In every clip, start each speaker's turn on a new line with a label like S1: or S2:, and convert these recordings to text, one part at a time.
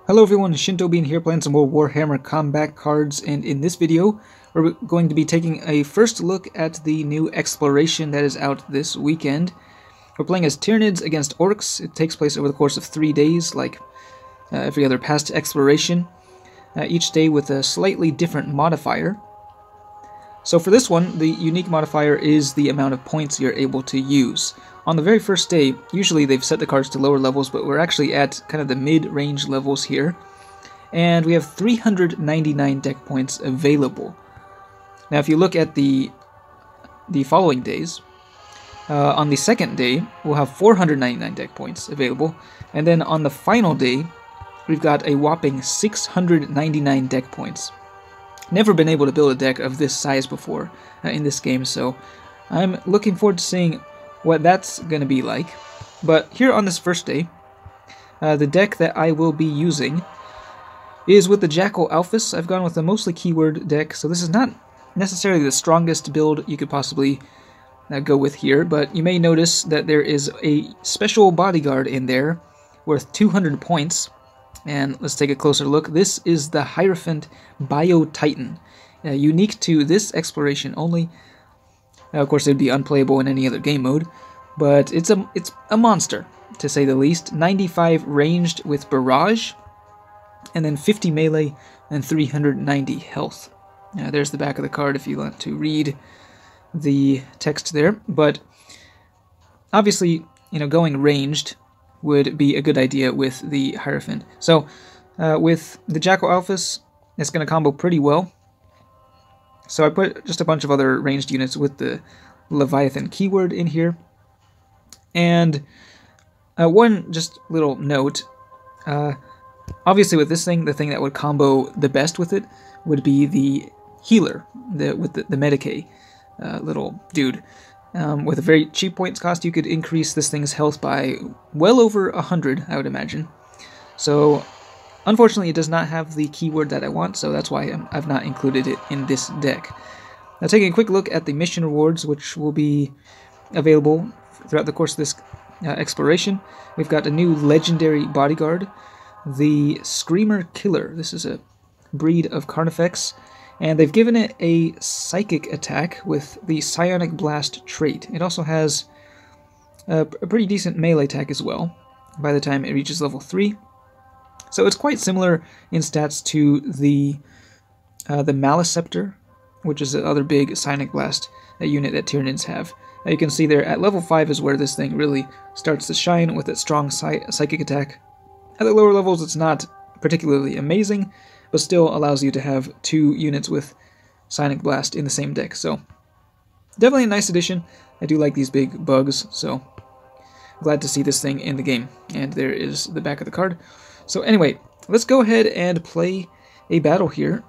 S1: Hello everyone, Shinto Bean here playing some more Warhammer combat cards, and in this video we're going to be taking a first look at the new exploration that is out this weekend. We're playing as Tyranids against Orks. It takes place over the course of 3 days, like every other past exploration, each day with a slightly different modifier. So for this one, the unique modifier is the amount of points you're able to use. On the very first day, usually they've set the cards to lower levels, but we're actually at kind of the mid-range levels here. And we have 399 deck points available. Now if you look at the following days, on the second day, we'll have 499 deck points available. And then on the final day, we've got a whopping 699 deck points. Never been able to build a deck of this size before in this game, so I'm looking forward to seeing what that's going to be like. But here on this first day, the deck that I will be using is with the Jackal Alphas. I've gone with a mostly keyword deck, so this is not necessarily the strongest build you could possibly go with here, but you may notice that there is a special bodyguard in there worth 200 points. And let's take a closer look. This is the Hierophant Bio-Titan, unique to this exploration only. Of course, it would be unplayable in any other game mode, but it's a monster, to say the least. 95 ranged with Barrage, and then 50 melee and 390 health. There's the back of the card if you want to read the text there. But obviously, going ranged would be a good idea with the Hierophant. So with the Jackal Alphas, it's going to combo pretty well. So I put just a bunch of other ranged units with the Leviathan keyword in here. And one just little note, obviously with this thing, the thing that would combo the best with it would be the healer, with the Medicae little dude. With a very cheap points cost, you could increase this thing's health by well over 100, I would imagine. So, unfortunately, it does not have the keyword that I want, so that's why I've not included it in this deck. Now, taking a quick look at the mission rewards, which will be available throughout the course of this exploration, we've got a new legendary bodyguard, the Screamer Killer. This is a breed of Carnifex, and they've given it a psychic attack with the Psionic Blast trait. It also has a pretty decent melee attack as well by the time it reaches level 3. So it's quite similar in stats to the Maliceptor, which is the other big Psionic Blast unit that Tyranids have. Now you can see there at level 5 is where this thing really starts to shine with its strong psychic attack. At the lower levels it's not particularly amazing, but still allows you to have 2 units with Psionic Blast in the same deck. So definitely a nice addition. I do like these big bugs, so glad to see this thing in the game. And there is the back of the card. So anyway, let's go ahead and play a battle here.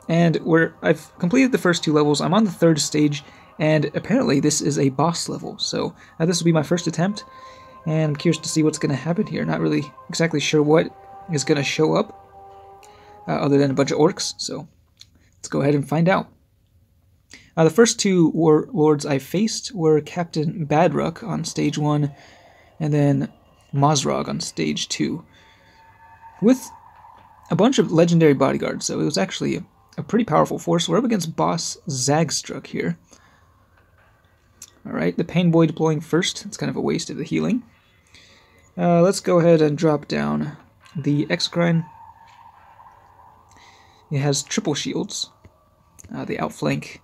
S1: And I've completed the first 2 levels. I'm on the 3rd stage, and apparently this is a boss level. So this will be my first attempt, and I'm curious to see what's going to happen here. Not really exactly sure what is going to show up, other than a bunch of orcs, so let's go ahead and find out. The first 2 warlords I faced were Captain Badruck on stage 1, and then Mozrog on stage 2, with a bunch of legendary bodyguards, so it was actually a pretty powerful force. We're up against Boss Zagstruck here. Alright, the Pain Boy deploying first. It's kind of a waste of the healing. Let's go ahead and drop down the Exocrine. It has triple shields, the outflank.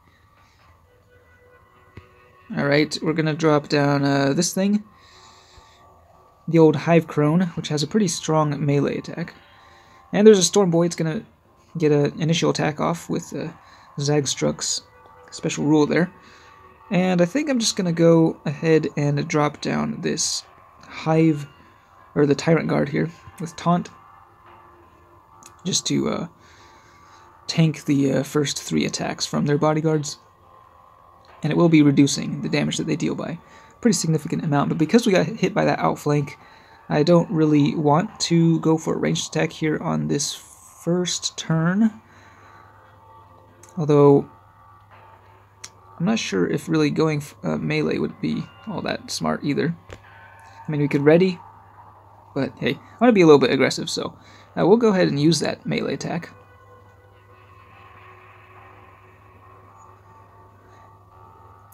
S1: Alright, we're going to drop down this thing, the old Hive Crone, which has a pretty strong melee attack. And there's a Storm Boy. It's going to get an initial attack off with Zagstruck's special rule there. And I think I'm just going to go ahead and drop down this Hive, or the Tyrant Guard here, with Taunt, just to tank the first 3 attacks from their bodyguards, and it will be reducing the damage that they deal by a pretty significant amount. But because we got hit by that outflank, I don't really want to go for a ranged attack here on this first turn, although I'm not sure if really going melee would be all that smart either. I mean, we could ready, but hey, I want to be a little bit aggressive, so we'll go ahead and use that melee attack.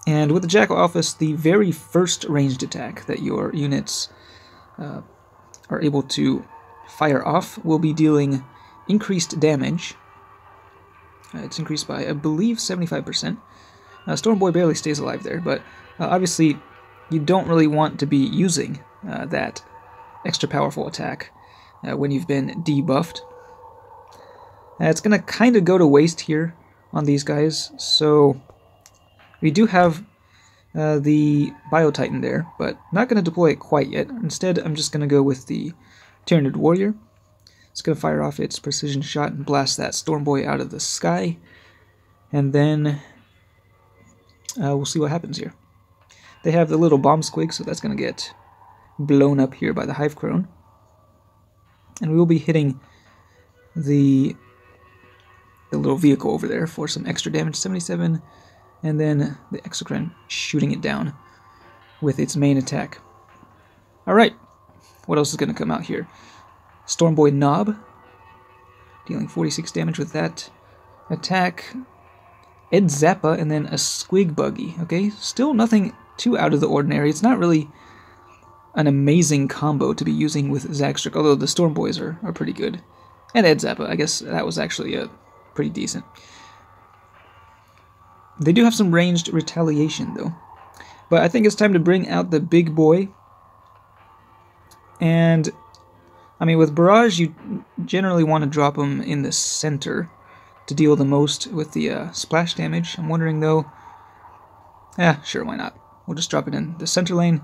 S1: And with the Jackal Office, the very first ranged attack that your units are able to fire off will be dealing increased damage. It's increased by, I believe, 75%. Stormboy barely stays alive there, but obviously you don't really want to be using that extra powerful attack when you've been debuffed. It's going to kind of go to waste here on these guys, so we do have the Bio-Titan there, but not going to deploy it quite yet. Instead, I'm just going to go with the Tyranid Warrior. It's going to fire off its precision shot and blast that Stormboy out of the sky, and then we'll see what happens here. They have the little bomb squig, so that's going to get blown up here by the Hive Crone. And we will be hitting the little vehicle over there for some extra damage, 77, and then the Exocrine shooting it down with its main attack. Alright, what else is going to come out here? Stormboy Knob, dealing 46 damage with that attack. Ed Zappa, and then a Squig Buggy. Okay, still nothing too out of the ordinary. It's not really an amazing combo to be using with Zagstruck, although the Stormboys are pretty good. And Ed Zappa, I guess that was actually pretty decent. They do have some ranged retaliation, though. But I think it's time to bring out the big boy. And, I mean, with Barrage, you generally want to drop them in the center to deal the most with the splash damage. I'm wondering, though... sure, why not? We'll just drop it in the center lane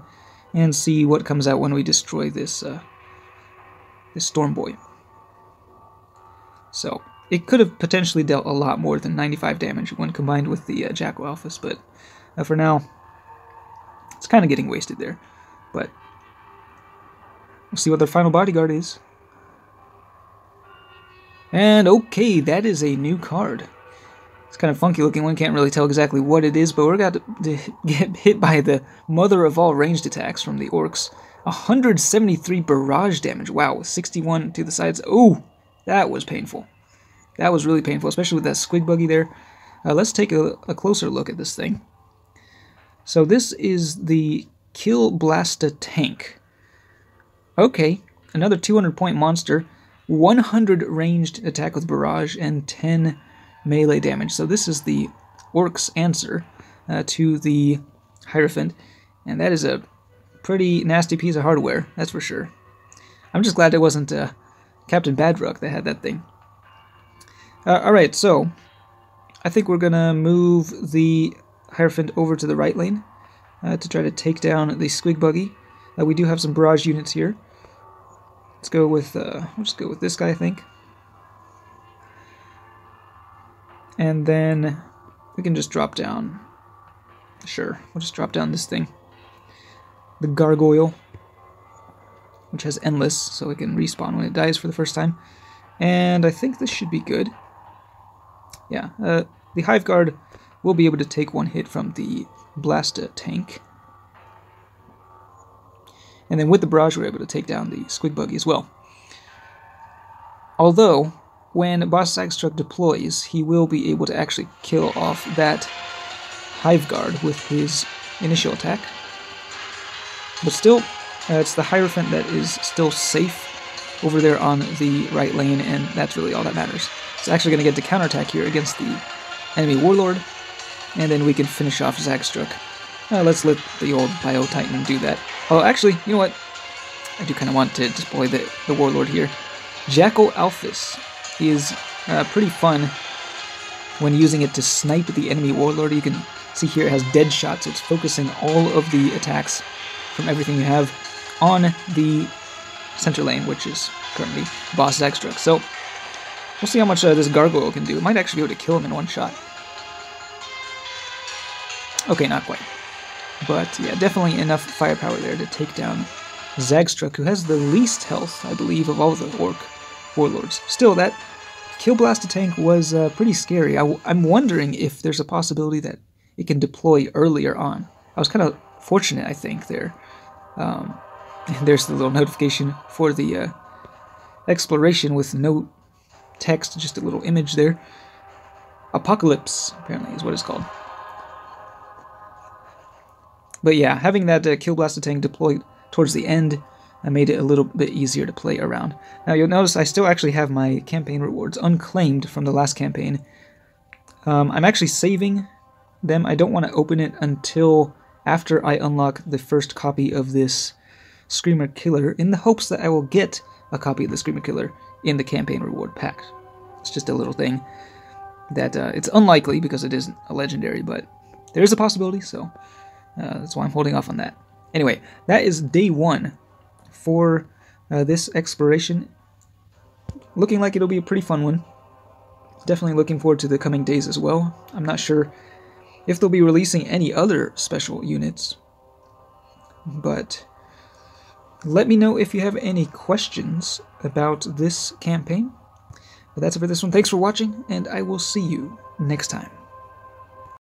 S1: and see what comes out when we destroy this, this Stormboy. So, it could have potentially dealt a lot more than 95 damage when combined with the Jackal Alphas, but for now, it's kind of getting wasted there. But we'll see what their final bodyguard is. And okay, that is a new card. It's kind of funky looking, one can't really tell exactly what it is, but we're going to get hit by the mother of all ranged attacks from the Orks. 173 barrage damage, wow, 61 to the sides. Oh, that was painful. That was really painful, especially with that Squig Buggy there. Let's take a closer look at this thing. So this is the Kill Blasta tank. Okay, another 200-point monster, 100 ranged attack with barrage, and 10 melee damage. So this is the Orcs' answer to the Hierophant, and that is a pretty nasty piece of hardware, that's for sure. I'm just glad it wasn't Captain Badrock that had that thing. Alright, so I think we're going to move the Hierophant over to the right lane to try to take down the Squig Buggy. We do have some barrage units here. Let's go with, we'll just go with this guy, I think. And then we can just drop down, sure, we'll just drop down this thing. The Gargoyle, which has Endless, so it can respawn when it dies for the first time. And I think this should be good. Yeah, the Hive Guard will be able to take one hit from the Blasta tank. And then with the barrage, we're able to take down the Squig Buggy as well. Although, when Boss Zagstruck deploys, he will be able to actually kill off that Hive Guard with his initial attack. But still, it's the Hierophant that is still safe over there on the right lane, and that's really all that matters. It's actually going to get the counterattack here against the enemy Warlord, and then we can finish off Zagstruck. Let's let the old Bio-Titan do that. Oh, actually, you know what? I do kind of want to deploy the Warlord here. Jackal Alphas is pretty fun when using it to snipe the enemy Warlord. You can see here it has dead shots, so it's focusing all of the attacks from everything you have on the center lane, which is currently Boss Zagstruck. So we'll see how much this Gargoyle can do. It might actually be able to kill him in one shot. Okay, not quite. But yeah, definitely enough firepower there to take down Zagstruck, who has the least health, I believe, of all the Orc Warlords. Still, that Kill Blasta tank was pretty scary. I'm wondering if there's a possibility that it can deploy earlier on. I was kind of fortunate, I think, there. And there's the little notification for the exploration with no text, just a little image there. Apocalypse, apparently, is what it's called. But yeah, having that Kill Blaster tank deployed towards the end made it a little bit easier to play around. Now you'll notice I still actually have my campaign rewards unclaimed from the last campaign. I'm actually saving them. I don't want to open it until after I unlock the first copy of this Screamer Killer, in the hopes that I will get a copy of the Screamer Killer in the campaign reward pack. It's just a little thing that it's unlikely because it isn't a legendary, but there is a possibility, so that's why I'm holding off on that. Anyway, that is day 1 for this exploration. Looking like it'll be a pretty fun one. Definitely looking forward to the coming days as well. I'm not sure if they'll be releasing any other special units, but let me know if you have any questions about this campaign. But that's it for this one. Thanks for watching, and I will see you next time.